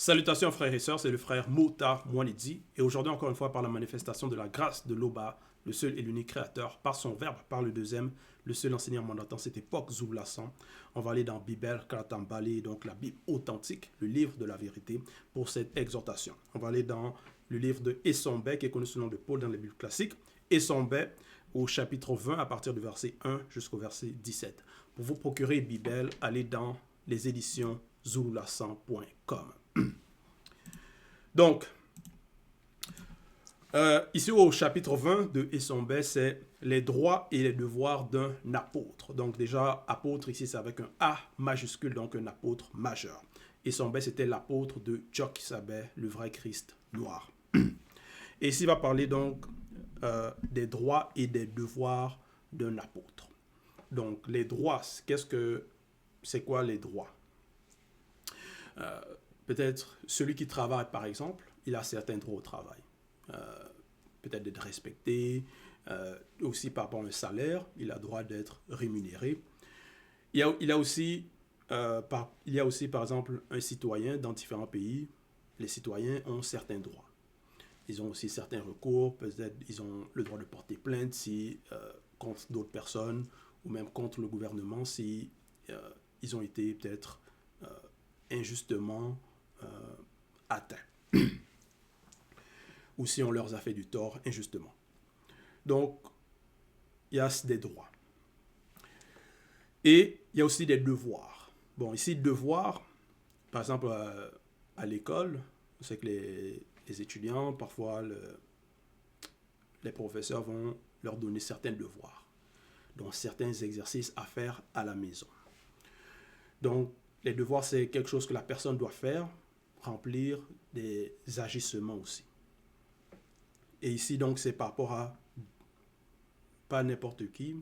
Salutations frères et sœurs, c'est le frère Mota Mouanidi et aujourd'hui encore une fois par la manifestation de la grâce de l'Oba, le seul et l'unique créateur, par son verbe, par le deuxième, le seul enseignant mandatant cette époque Zoulassan. On va aller dans Bibel Karatambali, donc la Bible authentique, le livre de la vérité pour cette exhortation. On va aller dans le livre de Essombe qui est connu sous le nom de Paul dans les Bibles classiques. Essombe au chapitre 20 à partir du verset 1 jusqu'au verset 17. Pour vous procurer Bibel, allez dans les éditions zoulassan.com. Donc, ici au chapitre 20 de Essombe, c'est les droits et les devoirs d'un apôtre. Donc déjà, apôtre ici, c'est avec un A majuscule, donc un apôtre majeur. Essombe, c'était l'apôtre de Djokisabé, le vrai Christ noir. Et ici, il va parler donc des droits et des devoirs d'un apôtre. Donc, les droits, c'est quoi les droits? Peut-être celui qui travaille, par exemple, il a certains droits au travail. Peut-être d'être respecté, aussi par rapport à un salaire, il a droit d'être rémunéré. Il y a aussi, par exemple, un citoyen dans différents pays. Les citoyens ont certains droits. Ils ont aussi certains recours, peut-être ils ont le droit de porter plainte contre d'autres personnes ou même contre le gouvernement si ils ont été peut-être injustement atteints ou si on leur a fait du tort injustement. Donc, il y a des droits. Et il y a aussi des devoirs. Bon, ici, devoirs, par exemple, à l'école, c'est que les étudiants, parfois, les professeurs vont leur donner certains devoirs, donc certains exercices à faire à la maison. Donc, les devoirs, c'est quelque chose que la personne doit faire, remplir des agissements aussi. Et ici, donc, c'est par rapport à pas n'importe qui,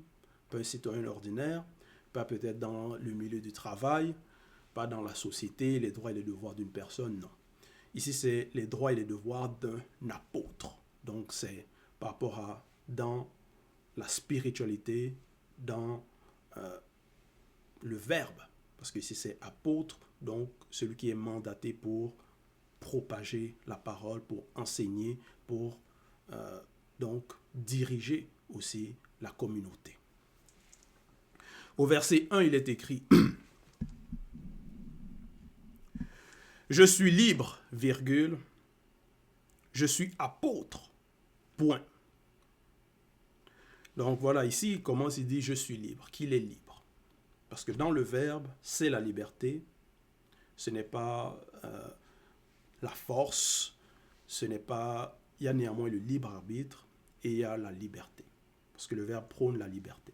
pas un citoyen ordinaire, pas peut-être dans le milieu du travail, pas dans la société, les droits et les devoirs d'une personne, non. Ici, c'est les droits et les devoirs d'un apôtre. Donc, c'est par rapport à dans la spiritualité, dans le verbe. Parce que ici, c'est apôtre, donc celui qui est mandaté pour propager la parole, pour enseigner, pour donc diriger aussi la communauté. Au verset 1, il est écrit « Je suis libre, virgule, je suis apôtre, point. » Donc voilà, ici, il commence, il dit « Je suis libre », qu'il est libre. Parce que dans le verbe, c'est la liberté, ce n'est pas la force, ce n'est pas... Il y a néanmoins le libre arbitre et il y a la liberté. Parce que le verbe prône la liberté.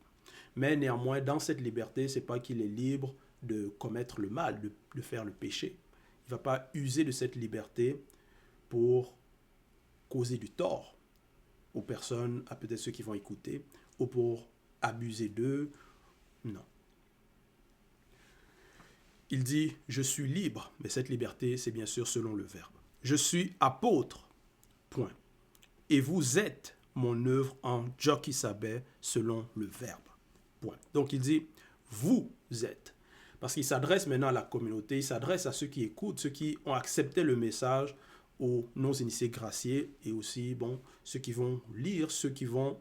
Mais néanmoins, dans cette liberté, ce n'est pas qu'il est libre de commettre le mal, de faire le péché. Il ne va pas user de cette liberté pour causer du tort aux personnes, à peut-être ceux qui vont écouter, ou pour abuser d'eux. Non. Il dit « Je suis libre », mais cette liberté, c'est bien sûr selon le verbe. « Je suis apôtre, point. Et vous êtes mon œuvre en Djokisabé selon le verbe, point. » Donc il dit « Vous êtes ». Parce qu'il s'adresse maintenant à la communauté, il s'adresse à ceux qui écoutent, ceux qui ont accepté le message, aux non-initiés graciés et aussi bon, ceux qui vont lire, ceux qui vont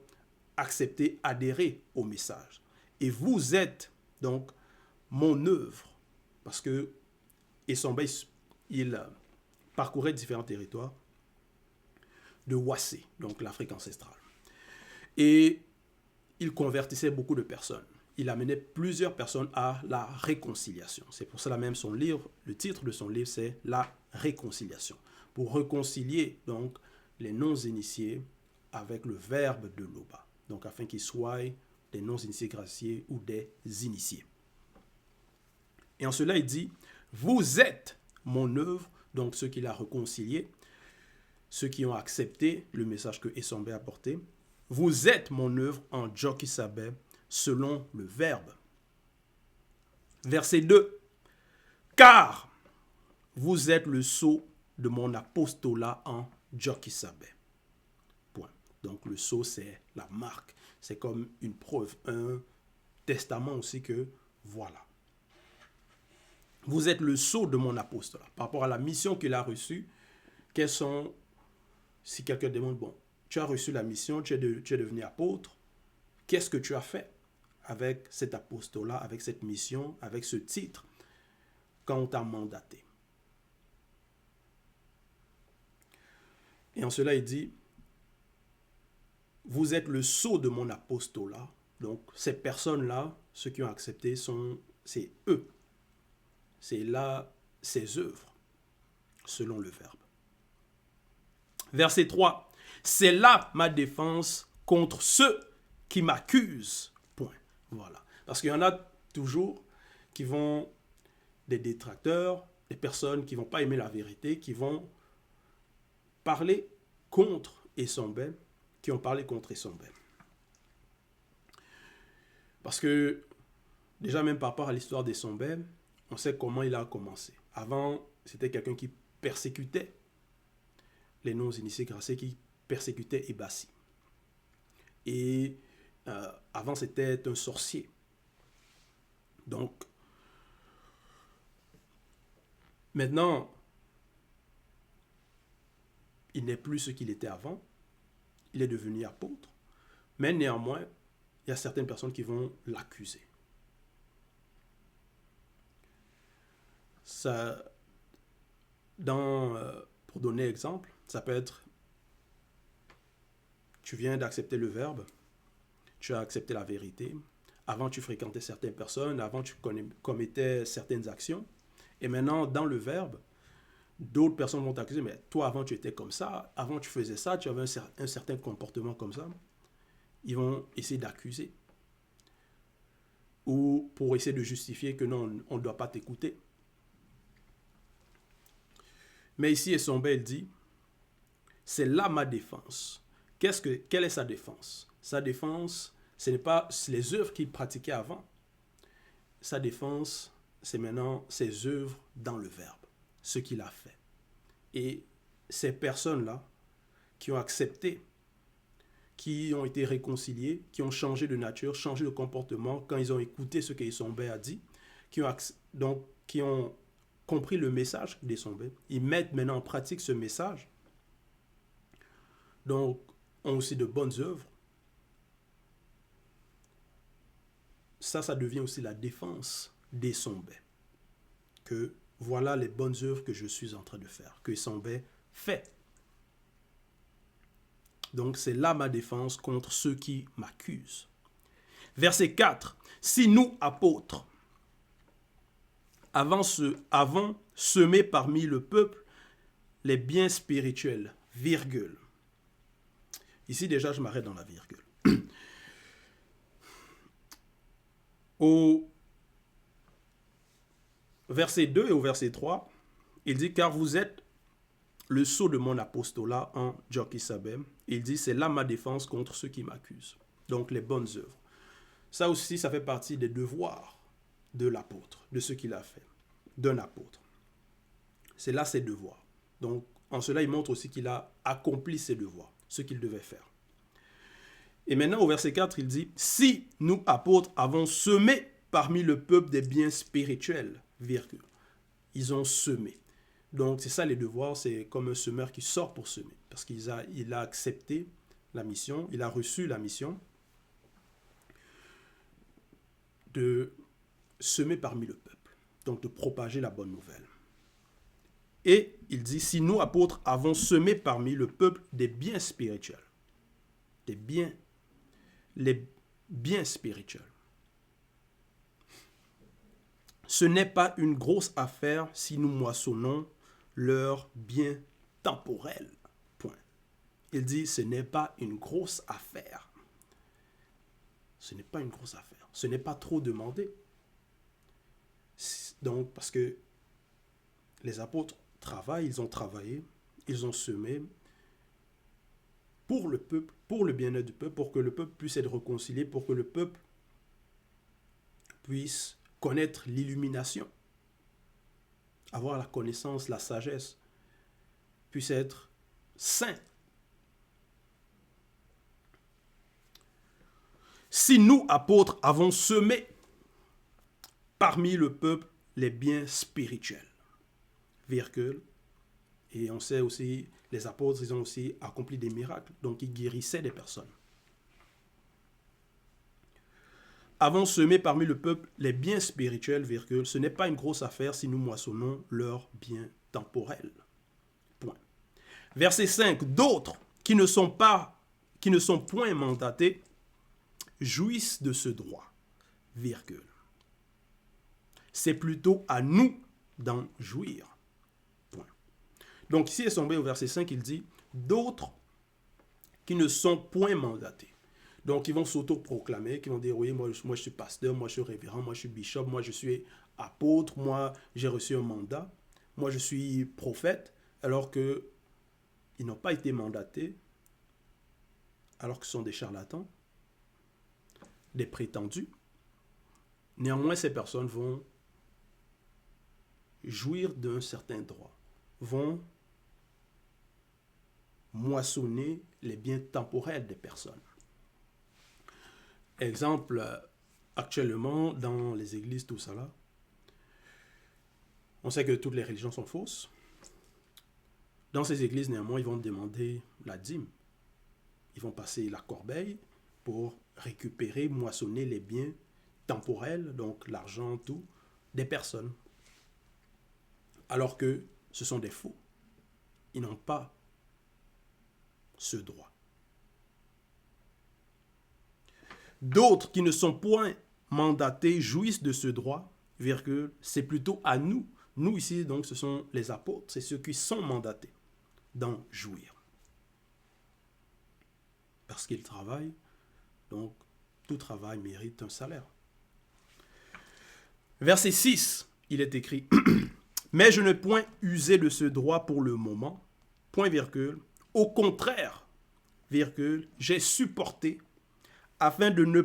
accepter, adhérer au message. Et vous êtes donc mon œuvre. Parce que Essombe, il parcourait différents territoires de Wassé, donc l'Afrique ancestrale. Et il convertissait beaucoup de personnes. Il amenait plusieurs personnes à la réconciliation. C'est pour cela même son livre, le titre de son livre, c'est La réconciliation. Pour réconcilier donc les non-initiés avec le verbe de l'Oba. Donc afin qu'ils soient des non-initiés graciés ou des initiés. Et en cela, il dit, vous êtes mon œuvre, donc ceux qu'il a réconciliés, ceux qui ont accepté le message que Essombe a apporté. Vous êtes mon œuvre en Djokisabé selon le verbe. Verset 2. Car vous êtes le sceau de mon apostolat en Djokisabé. Point. Donc le sceau, c'est la marque. C'est comme une preuve, un testament aussi que voilà. Vous êtes le sceau de mon apostolat. Par rapport à la mission qu'il a reçue, quels sont, si quelqu'un demande, bon, tu as reçu la mission, tu es devenu apôtre, qu'est-ce que tu as fait avec cet apostolat, avec cette mission, avec ce titre, quand on t'a mandaté? Et en cela, il dit, vous êtes le sceau de mon apostolat. Donc, ces personnes-là, ceux qui ont accepté, c'est eux. C'est là ses œuvres, selon le Verbe. Verset 3. C'est là ma défense contre ceux qui m'accusent. Point. Voilà. Parce qu'il y en a toujours qui vont, des détracteurs, des personnes qui ne vont pas aimer la vérité, qui vont parler contre Essambin, qui ont parlé contre Essambin. Parce que, déjà même par rapport à l'histoire d'Essambin, on sait comment il a commencé. Avant, c'était quelqu'un qui persécutait les non-initiés graciés, qui persécutait Ebassi. Et avant, c'était un sorcier. Donc, maintenant, il n'est plus ce qu'il était avant. Il est devenu apôtre. Mais néanmoins, il y a certaines personnes qui vont l'accuser. Ça, pour donner exemple, ça peut être, tu viens d'accepter le Verbe, tu as accepté la vérité, avant tu fréquentais certaines personnes, avant tu commettais certaines actions, et maintenant dans le Verbe, d'autres personnes vont t'accuser, mais toi avant tu étais comme ça, avant tu faisais ça, tu avais un certain comportement comme ça. Ils vont essayer d'accuser. Ou pour essayer de justifier que non, on ne doit pas t'écouter. Mais ici, Essambin, il dit, c'est là ma défense. Quelle est sa défense? Sa défense, ce n'est pas les œuvres qu'il pratiquait avant. Sa défense, c'est maintenant ses œuvres dans le Verbe, ce qu'il a fait. Et ces personnes-là qui ont accepté, qui ont été réconciliées, qui ont changé de nature, changé de comportement quand ils ont écouté ce qu'Essambin a dit, qui ont compris le message d'Essambin, ils mettent maintenant en pratique ce message, donc ont aussi de bonnes œuvres. Ça devient aussi la défense d'Essambin. Que voilà les bonnes œuvres que je suis en train de faire, que Essambin fait. Donc c'est là ma défense contre ceux qui m'accusent. Verset 4. Si nous, apôtres, avons semé parmi le peuple les biens spirituels, virgule. Ici déjà je m'arrête dans la virgule. Au verset 2 et au verset 3, il dit, car vous êtes le sceau de mon apostolat en Jokisabem. Il dit, c'est là ma défense contre ceux qui m'accusent. Donc les bonnes œuvres. Ça aussi, ça fait partie des devoirs de l'apôtre, de ce qu'il a fait, d'un apôtre. C'est là ses devoirs. Donc en cela, il montre aussi qu'il a accompli ses devoirs, ce qu'il devait faire. Et maintenant, au verset 4, il dit, si nous, apôtres, avons semé parmi le peuple des biens spirituels, virgule. Ils ont semé. Donc, c'est ça les devoirs, c'est comme un semeur qui sort pour semer. Parce qu'il a accepté la mission, il a reçu la mission de semer parmi le peuple. Donc, de propager la bonne nouvelle. Et il dit, si nous, apôtres, avons semé parmi le peuple des biens spirituels, les biens spirituels. Ce n'est pas une grosse affaire si nous moissonnons leurs biens temporels. Point. Il dit, ce n'est pas une grosse affaire. Ce n'est pas une grosse affaire. Ce n'est pas trop demandé. Donc, parce que les apôtres travaillent, ils ont travaillé, ils ont semé pour le peuple, pour le bien-être du peuple, pour que le peuple puisse être réconcilié, pour que le peuple puisse connaître l'illumination, avoir la connaissance, la sagesse, puisse être saint. Si nous, apôtres, avons semé parmi le peuple les biens spirituels. Virgule. Et on sait aussi, les apôtres, ils ont aussi accompli des miracles. Donc, ils guérissaient des personnes. Avons semé parmi le peuple les biens spirituels, virgule. Ce n'est pas une grosse affaire si nous moissonnons leurs biens temporels. Point. Verset 5. D'autres qui ne sont point mandatés, jouissent de ce droit, virgule. C'est plutôt à nous d'en jouir. Point. Donc ici, au verset 5, il dit, d'autres qui ne sont point mandatés. Donc, ils vont s'auto-proclamer, qui vont dire, oui, moi, je suis pasteur, moi, je suis révérend, moi, je suis bishop, moi, je suis apôtre, moi, j'ai reçu un mandat, moi, je suis prophète, alors qu'ils n'ont pas été mandatés, alors que ce sont des charlatans, des prétendus. Néanmoins, ces personnes vont jouir d'un certain droit, vont moissonner les biens temporels des personnes. Exemple, actuellement, dans les églises, tout ça là, on sait que toutes les religions sont fausses. Dans ces églises, néanmoins, ils vont demander la dîme. Ils vont passer la corbeille pour récupérer, moissonner les biens temporels, donc l'argent, tout, des personnes. Alors que ce sont des faux. Ils n'ont pas ce droit. D'autres qui ne sont point mandatés jouissent de ce droit, virgule, c'est plutôt à nous. Nous ici, donc, ce sont les apôtres, c'est ceux qui sont mandatés d'en jouir. Parce qu'ils travaillent, donc tout travail mérite un salaire. Verset 6, il est écrit, « Mais je ne point usé de ce droit pour le moment, point virgule, au contraire, virgule, j'ai supporté afin de ne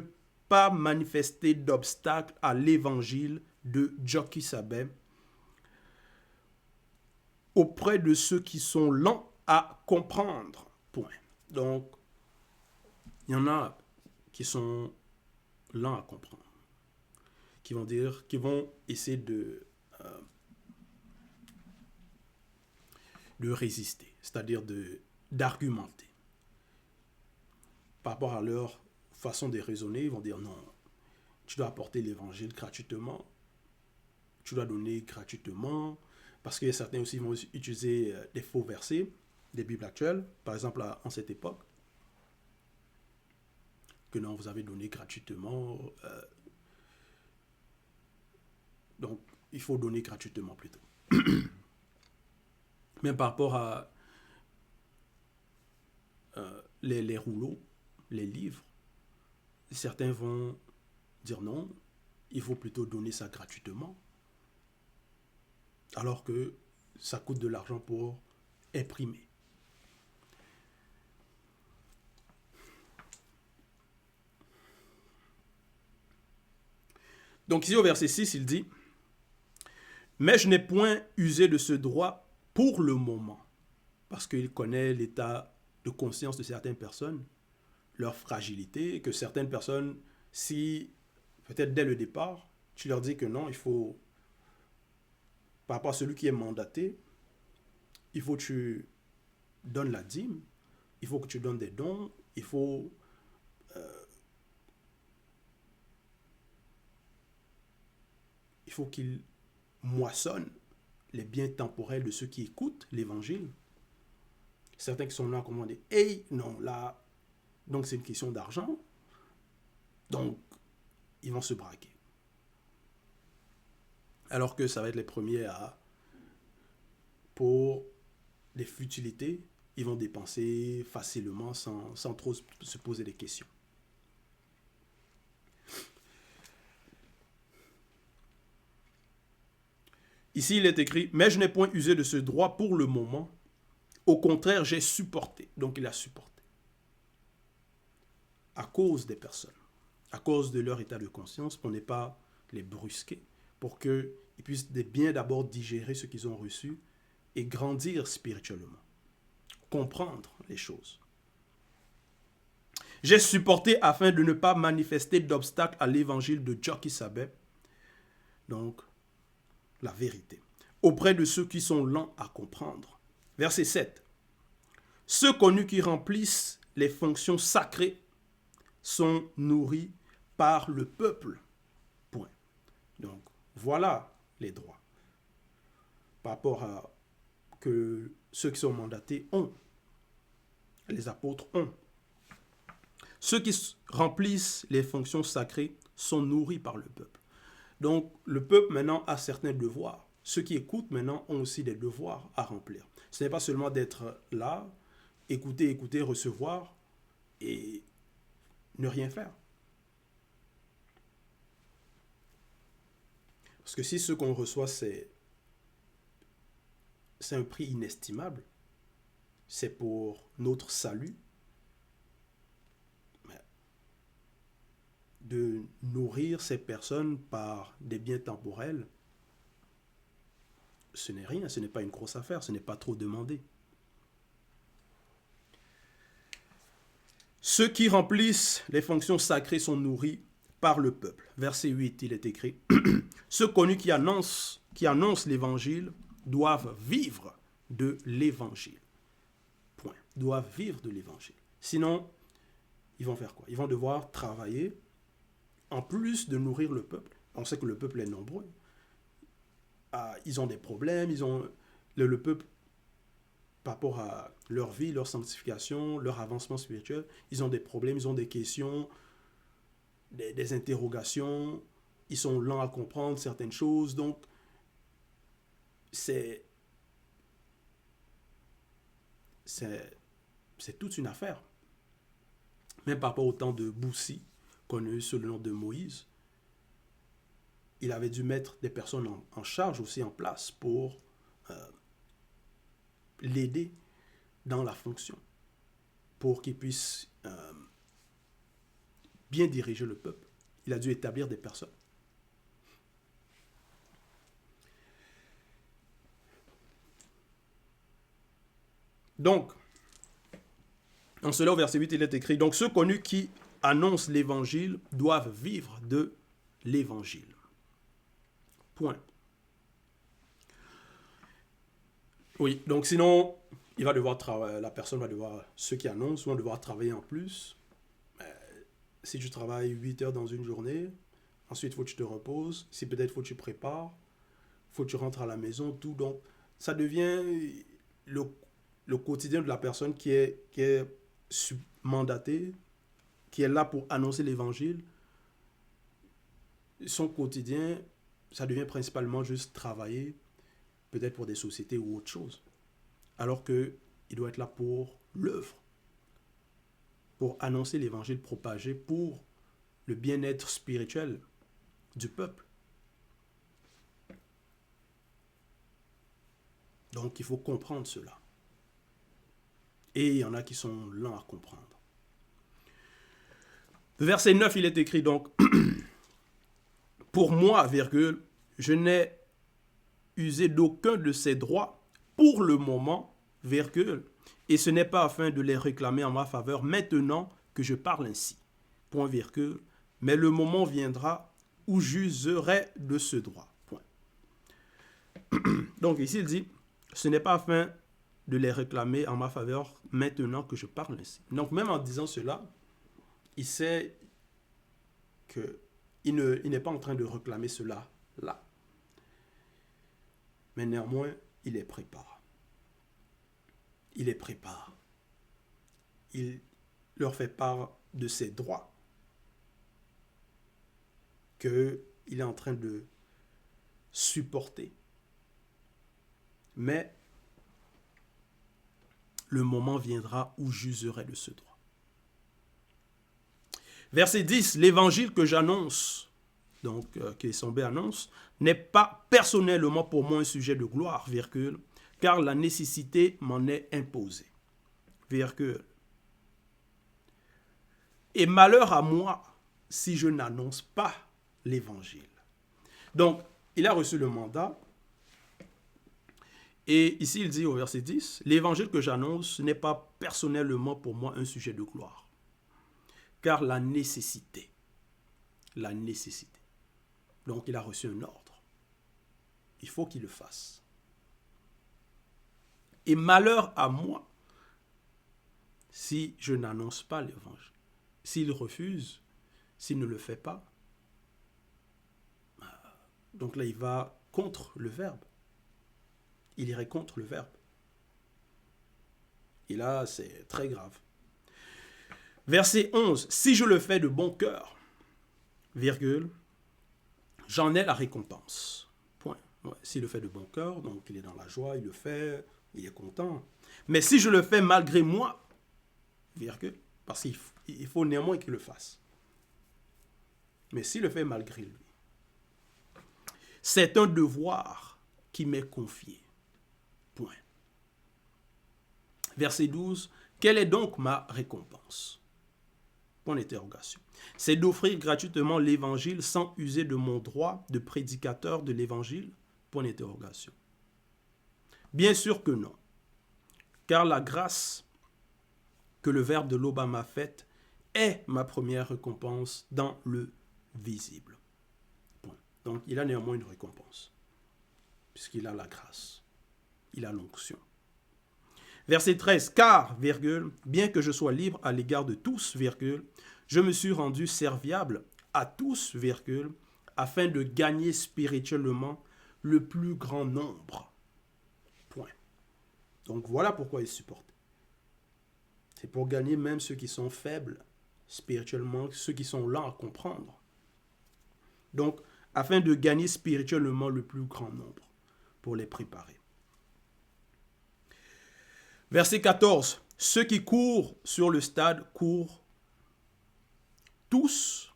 pas manifester d'obstacle à l'évangile de Jokisabé auprès de ceux qui sont lents à comprendre. » Point. Donc, il y en a qui sont lents à comprendre, qui vont essayer de résister, c'est-à-dire d'argumenter. Par rapport à leur façon de raisonner, ils vont dire non, tu dois apporter l'évangile gratuitement, tu dois donner gratuitement, parce que certains aussi vont utiliser des faux versets des Bibles actuelles, par exemple en cette époque, que non, vous avez donné gratuitement, donc il faut donner gratuitement plutôt. Mais par rapport à les rouleaux, les livres, certains vont dire non, il faut plutôt donner ça gratuitement, alors que ça coûte de l'argent pour imprimer. Donc ici au verset 6, il dit, « Mais je n'ai point usé de ce droit pour le moment. » Parce qu'il connaît l'état de conscience de certaines personnes, leur fragilité, que certaines personnes, si peut-être dès le départ, tu leur dis que non, il faut, par rapport à celui qui est mandaté, il faut que tu donnes la dîme, il faut que tu donnes des dons, il faut qu'il moissonne les biens temporels de ceux qui écoutent l'évangile. Certains qui sont là, comment dire, hey, non, là, donc c'est une question d'argent, donc ils vont se braquer. Alors que ça va être les premiers pour des futilités, ils vont dépenser facilement sans trop se poser des questions. Ici, il est écrit, « Mais je n'ai point usé de ce droit pour le moment. Au contraire, j'ai supporté. » Donc, il a supporté. À cause des personnes, à cause de leur état de conscience, pour ne pas les brusquer, pour qu'ils puissent bien d'abord digérer ce qu'ils ont reçu et grandir spirituellement, comprendre les choses. J'ai supporté afin de ne pas manifester d'obstacle à l'évangile de Jokisabé. Donc, la vérité, auprès de ceux qui sont lents à comprendre. Verset 7. Ceux connus qui remplissent les fonctions sacrées sont nourris par le peuple. Point. Donc, voilà les droits par rapport à que ceux qui sont mandatés ont. Les apôtres ont. Ceux qui remplissent les fonctions sacrées sont nourris par le peuple. Donc, le peuple maintenant a certains devoirs. Ceux qui écoutent maintenant ont aussi des devoirs à remplir. Ce n'est pas seulement d'être là, écouter, recevoir et ne rien faire. Parce que si ce qu'on reçoit, c'est un prix inestimable, c'est pour notre salut, de nourrir ces personnes par des biens temporels, ce n'est rien, ce n'est pas une grosse affaire, ce n'est pas trop demandé. Ceux qui remplissent les fonctions sacrées sont nourris par le peuple. Verset 8, il est écrit, ceux connus qui annoncent l'évangile doivent vivre de l'évangile. Point. Doivent vivre de l'évangile. Sinon, ils vont faire quoi? Ils vont devoir travailler en plus de nourrir le peuple. On sait que le peuple est nombreux. Ils ont des problèmes, le peuple, par rapport à leur vie, leur sanctification, leur avancement spirituel, ils ont des problèmes, ils ont des questions, des interrogations, ils sont lents à comprendre certaines choses, donc c'est toute une affaire. Même par rapport au temps de Boussi, qu'on a eu sous le nom de Moïse, il avait dû mettre des personnes en charge aussi en place pour l'aider dans la fonction, pour qu'il puisse bien diriger le peuple. Il a dû établir des personnes. Donc, en cela, au verset 8, il est écrit, donc ceux connus qui annoncent l'évangile doivent vivre de l'évangile. Point. Oui, donc sinon, il va devoir la personne va devoir, ceux qui annoncent vont devoir travailler en plus. Si tu travailles 8 heures dans une journée, ensuite il faut que tu te reposes, si peut-être il faut que tu prépares, il faut que tu rentres à la maison, tout. Donc, ça devient le quotidien de la personne qui est mandatée, qui est là pour annoncer l'évangile. Son quotidien, ça devient principalement juste travailler, peut-être pour des sociétés ou autre chose. Alors qu'il doit être là pour l'œuvre, pour annoncer l'évangile, propager pour le bien-être spirituel du peuple. Donc il faut comprendre cela. Et il y en a qui sont lents à comprendre. Verset 9, il est écrit donc, pour moi, virgule, je n'ai usé d'aucun de ces droits pour le moment, virgule, et ce n'est pas afin de les réclamer en ma faveur maintenant que je parle ainsi, point virgule, mais le moment viendra où j'userai de ce droit, point. Donc ici il dit, ce n'est pas afin de les réclamer en ma faveur maintenant que je parle ainsi. Donc même en disant cela, il sait qu'il n'est pas en train de réclamer cela là. Mais néanmoins, il les prépare. Il les prépare. Il leur fait part de ses droits qu'il est en train de supporter. Mais le moment viendra où j'userai de ce droit. Verset 10, l'évangile que j'annonce, donc que Sombé annonce, n'est pas personnellement pour moi un sujet de gloire, virgule, car la nécessité m'en est imposée, virgule. Et malheur à moi si je n'annonce pas l'évangile. Donc, il a reçu le mandat. Et ici, il dit au verset 10, l'évangile que j'annonce n'est pas personnellement pour moi un sujet de gloire. Car la nécessité. Donc, il a reçu un ordre. il faut qu'il le fasse. Et malheur à moi si je n'annonce pas l'évangile. S'il refuse, s'il ne le fait pas, donc là, il va contre le verbe. Il irait contre le verbe. Et là, c'est très grave. Verset 11. Si je le fais de bon cœur, virgule, j'en ai la récompense. Point. Ouais, s'il le fait de bon cœur, donc il est dans la joie, il le fait, il est content. Mais si je le fais malgré moi, virgule, parce qu'il faut néanmoins qu'il le fasse. Mais s'il le fait malgré lui, c'est un devoir qui m'est confié. Point. Verset 12. Quelle est donc ma récompense? Point d'interrogation. C'est d'offrir gratuitement l'évangile sans user de mon droit de prédicateur de l'évangile? Point d'interrogation. Bien sûr que non. Car la grâce que le Verbe de l'aube m'a faite est ma première récompense dans le visible. Point. Donc, il a néanmoins une récompense, puisqu'il a la grâce, il a l'onction. Verset 13, car, virgule, bien que je sois libre à l'égard de tous, virgule, je me suis rendu serviable à tous, virgule, afin de gagner spirituellement le plus grand nombre. Point. Donc, voilà pourquoi il supporte. C'est pour gagner même ceux qui sont faibles spirituellement, ceux qui sont lents à comprendre. Donc, afin de gagner spirituellement le plus grand nombre, pour les préparer. Verset 14. Ceux qui courent sur le stade courent tous.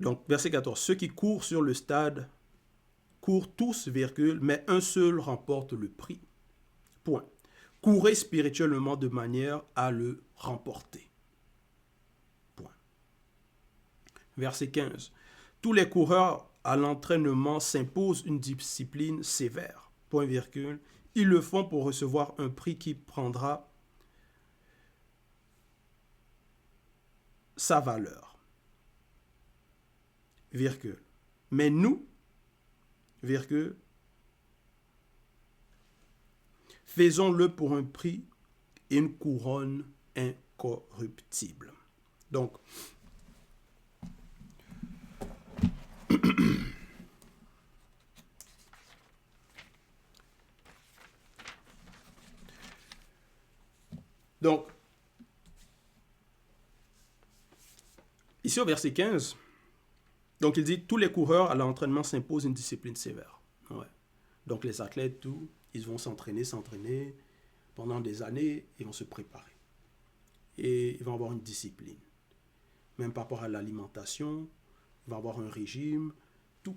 Donc, verset 14. Ceux qui courent sur le stade courent tous, virgule, mais un seul remporte le prix. Point. Courez spirituellement de manière à le remporter. Point. Verset 15. Tous les coureurs à l'entraînement s'imposent une discipline sévère. Point virgule. Ils le font pour recevoir un prix qui prendra sa valeur. Virgule. Mais nous, virgule, faisons-le pour un prix et une couronne incorruptible. Donc, ici au verset 15, donc il dit, tous les coureurs à l'entraînement s'imposent une discipline sévère. Ouais. Donc les athlètes, tout, ils vont s'entraîner pendant des années, ils vont se préparer. Et ils vont avoir une discipline. Même par rapport à l'alimentation, ils vont avoir un régime, tout.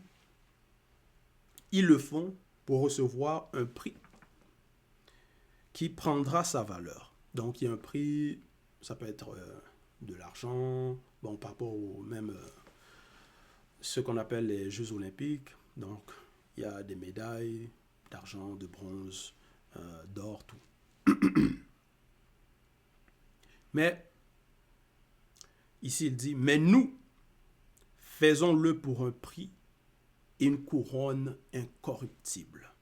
Ils le font pour recevoir un prix qui prendra sa valeur. Donc il y a un prix, ça peut être de l'argent, bon, par rapport au même, ce qu'on appelle les Jeux olympiques. Donc il y a des médailles d'argent, de bronze, d'or, tout. Mais, ici il dit, mais nous, faisons-le pour un prix et une couronne incorruptible.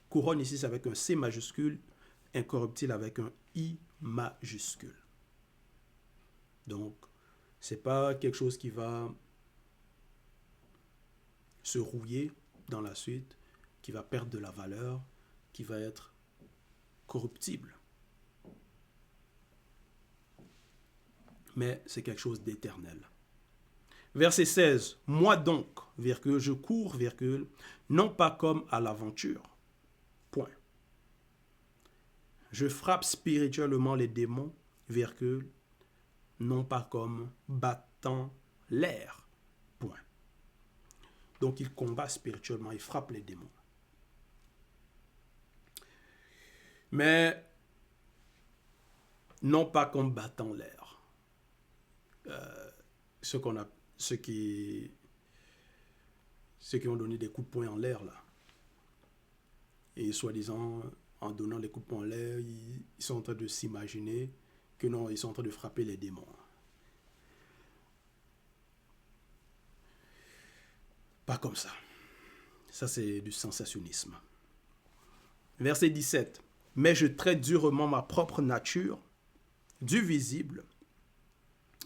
Couronne ici, c'est avec un C majuscule, incorruptible avec un I majuscule. Donc, ce n'est pas quelque chose qui va se rouiller dans la suite, qui va perdre de la valeur, qui va être corruptible. Mais c'est quelque chose d'éternel. Verset 16. Moi donc, virgule, je cours, virgule, non pas comme à l'aventure. Point. Je frappe spirituellement les démons, virgule, non pas comme battant l'air. Point. Donc il combat spirituellement, il frappe les démons. Mais non pas comme battant l'air. Ceux qui ont donné des coups de poing en l'air, là. Et soi-disant, en donnant des coups de poing en l'air, ils sont en train de s'imaginer que non, ils sont en train de frapper les démons. Pas comme ça. Ça, c'est du sensationnisme. Verset 17. Mais je traite durement ma propre nature du visible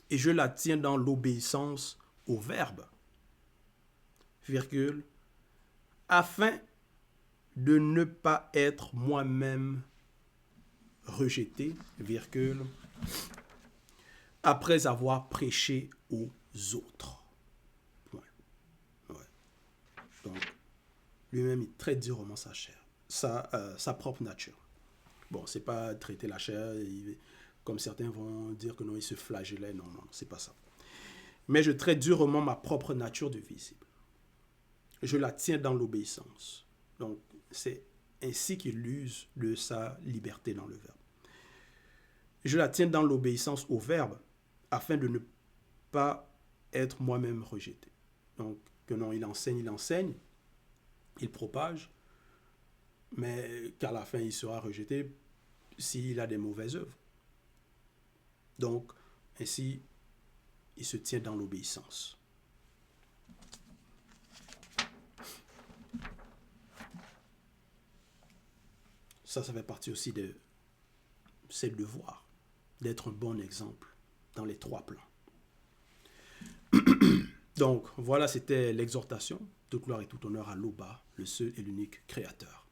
et je la tiens dans l'obéissance au Verbe, virgule, afin de ne pas être moi-même rejeté, virgule, après avoir prêché aux autres. Point. Ouais. Donc, lui-même, il traite durement sa chair, sa propre nature. Bon, c'est pas traiter la chair, comme certains vont dire que non, il se flagellait. Non, non, c'est pas ça. Mais je traite durement ma propre nature de visible. Je la tiens dans l'obéissance. Donc, c'est ainsi qu'il use de sa liberté dans le verbe. Je la tiens dans l'obéissance au verbe, afin de ne pas être moi-même rejeté. Donc, que non, il enseigne, il propage, mais qu'à la fin, il sera rejeté s'il a des mauvaises œuvres. Donc, ainsi, il se tient dans l'obéissance. Ça fait partie aussi de ses devoirs, d'être un bon exemple dans les trois plans. Donc, voilà, c'était l'exhortation. Toute gloire et tout honneur à l'Oba, le seul et l'unique Créateur.